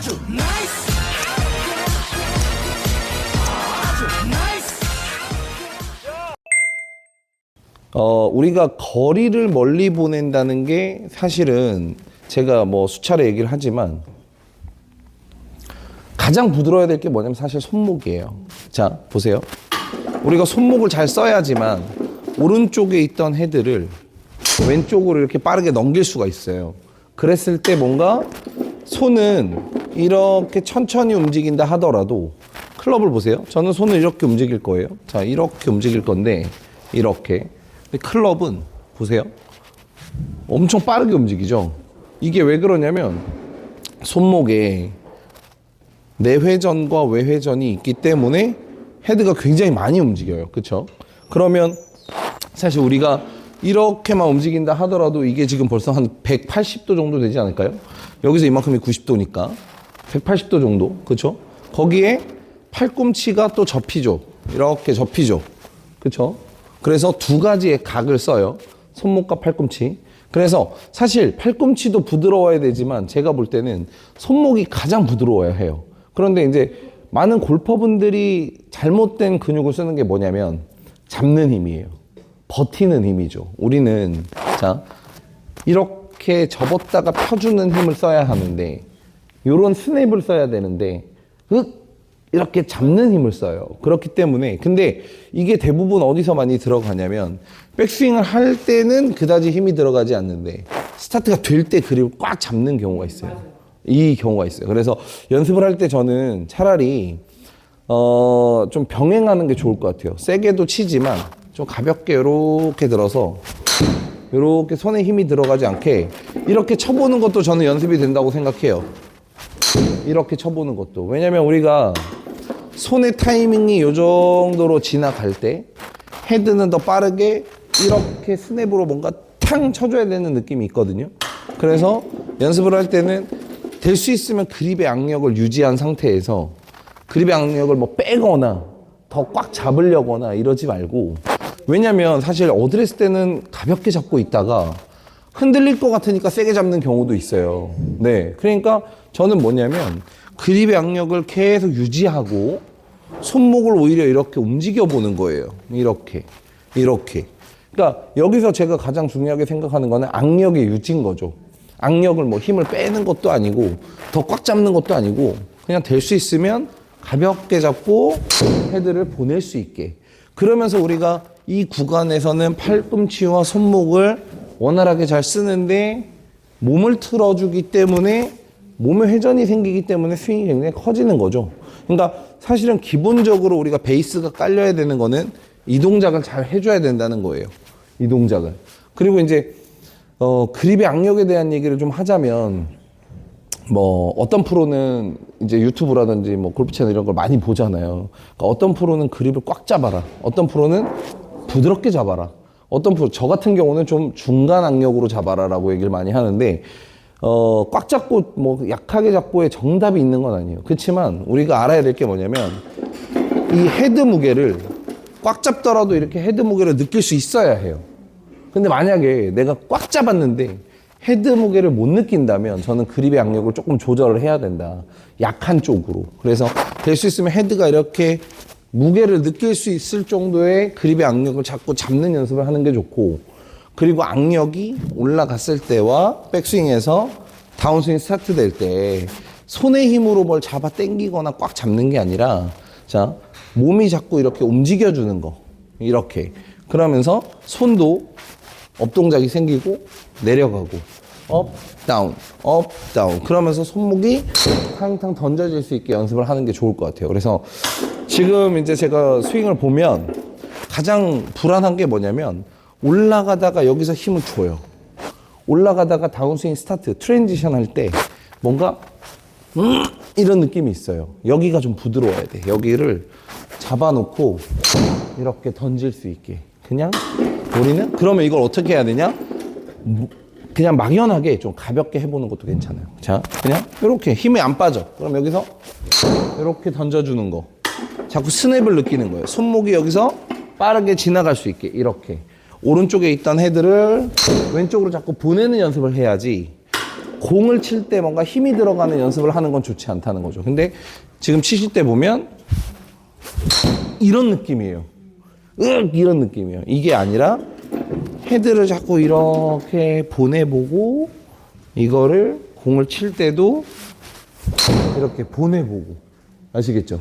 아주 나이스. 아주 나이스. 우리가 거리를 멀리 보낸다는 게 사실은 제가 뭐 수차례 얘기를 하지만 가장 부드러워야 될 게 뭐냐면 사실 손목이에요. 자, 보세요. 우리가 손목을 잘 써야지만 오른쪽에 있던 헤드를 왼쪽으로 이렇게 빠르게 넘길 수가 있어요. 그랬을 때 뭔가 손은 이렇게 천천히 움직인다 하더라도 클럽을 보세요. 저는 손을 이렇게 움직일 거예요. 자, 이렇게 움직일 건데 이렇게. 근데 클럽은 보세요. 엄청 빠르게 움직이죠. 이게 왜 그러냐면 손목에 내회전과 외회전이 있기 때문에 헤드가 굉장히 많이 움직여요. 그렇죠? 그러면 사실 우리가 이렇게만 움직인다 하더라도 이게 지금 벌써 한 180도 정도 되지 않을까요? 여기서 이만큼이 90도니까 180도 정도. 그렇죠? 거기에 팔꿈치가 또 접히죠. 이렇게 접히죠. 그렇죠? 그래서 두 가지의 각을 써요. 손목과 팔꿈치. 그래서 사실 팔꿈치도 부드러워야 되지만 제가 볼 때는 손목이 가장 부드러워야 해요. 그런데 이제 많은 골퍼분들이 잘못된 근육을 쓰는 게 뭐냐면 잡는 힘이에요. 버티는 힘이죠. 우리는 자 이렇게 접었다가 펴주는 힘을 써야 하는데 요런 스냅을 써야 되는데 이렇게 잡는 힘을 써요. 그렇기 때문에 근데 이게 대부분 어디서 많이 들어가냐면 백스윙을 할 때는 그다지 힘이 들어가지 않는데 스타트가 될 때 그립을 꽉 잡는 경우가 있어요. 이 경우가 있어요. 그래서 연습을 할 때 저는 차라리 좀 병행하는 게 좋을 것 같아요. 세게도 치지만 좀 가볍게 이렇게 들어서 이렇게 손에 힘이 들어가지 않게 이렇게 쳐보는 것도 저는 연습이 된다고 생각해요. 이렇게 쳐보는 것도. 왜냐면 우리가 손의 타이밍이 이 정도로 지나갈 때 헤드는 더 빠르게 이렇게 스냅으로 뭔가 탕 쳐줘야 되는 느낌이 있거든요. 그래서 연습을 할 때는 될 수 있으면 그립의 악력을 유지한 상태에서 그립의 악력을 뭐 빼거나 더 꽉 잡으려거나 이러지 말고 왜냐면 사실 어드레스 때는 가볍게 잡고 있다가 흔들릴 것 같으니까 세게 잡는 경우도 있어요. 네, 그러니까 저는 뭐냐면 그립의 악력을 계속 유지하고 손목을 오히려 이렇게 움직여 보는 거예요. 이렇게 그러니까 여기서 제가 가장 중요하게 생각하는 거는 악력의 유지인 거죠. 악력을 뭐 힘을 빼는 것도 아니고 더 꽉 잡는 것도 아니고 그냥 될 수 있으면 가볍게 잡고 헤드를 보낼 수 있게. 그러면서 우리가 이 구간에서는 팔꿈치와 손목을 원활하게 잘 쓰는데 몸을 틀어주기 때문에 몸에 회전이 생기기 때문에 스윙이 굉장히 커지는 거죠. 그러니까 사실은 기본적으로 우리가 베이스가 깔려야 되는 거는 이 동작을 잘 해줘야 된다는 거예요. 이 동작을. 그리고 이제 그립의 악력에 대한 얘기를 좀 하자면 뭐 어떤 프로는 이제 유튜브라든지 뭐 골프 채널 이런 걸 많이 보잖아요. 그러니까 어떤 프로는 그립을 꽉 잡아라. 어떤 프로는 부드럽게 잡아라. 어떤 프로, 저 같은 경우는 좀 중간 악력으로 잡아라라고 얘기를 많이 하는데 꽉 잡고 뭐 약하게 잡고의 정답이 있는 건 아니에요. 그렇지만 우리가 알아야 될 게 뭐냐면 이 헤드 무게를 꽉 잡더라도 이렇게 헤드 무게를 느낄 수 있어야 해요. 근데 만약에 내가 꽉 잡았는데 헤드 무게를 못 느낀다면 저는 그립의 악력을 조금 조절을 해야 된다. 약한 쪽으로. 그래서 될 수 있으면 헤드가 이렇게 무게를 느낄 수 있을 정도의 그립의 악력을 자꾸 잡는 연습을 하는 게 좋고 그리고 악력이 올라갔을 때와 백스윙에서 다운스윙 스타트 될 때 손의 힘으로 뭘 잡아 당기거나 꽉 잡는 게 아니라 자 몸이 자꾸 이렇게 움직여주는 거. 이렇게. 그러면서 손도 업동작이 생기고 내려가고 업, 다운 그러면서 손목이 탕탕 던져질 수 있게 연습을 하는 게 좋을 것 같아요. 그래서 지금 이제 제가 스윙을 보면 가장 불안한 게 뭐냐면 올라가다가 여기서 힘을 줘요. 올라가다가 다운스윙 스타트, 트랜지션 할 때 뭔가 이런 느낌이 있어요. 여기가 좀 부드러워야 돼. 여기를 잡아놓고 이렇게 던질 수 있게. 그냥 우리는 그러면 이걸 어떻게 해야 되냐? 그냥 막연하게 좀 가볍게 해보는 것도 괜찮아요. 자, 그냥 이렇게 힘이 안 빠져. 그럼 여기서 이렇게 던져주는 거. 자꾸 스냅을 느끼는 거예요. 손목이 여기서 빠르게 지나갈 수 있게 이렇게. 오른쪽에 있던 헤드를 왼쪽으로 자꾸 보내는 연습을 해야지 공을 칠 때 뭔가 힘이 들어가는 연습을 하는 건 좋지 않다는 거죠. 근데 지금 치실 때 보면 이런 느낌이에요. 이런 느낌이에요. 이게 아니라 헤드를 자꾸 이렇게 보내보고 이거를 공을 칠 때도 이렇게 보내보고 아시겠죠?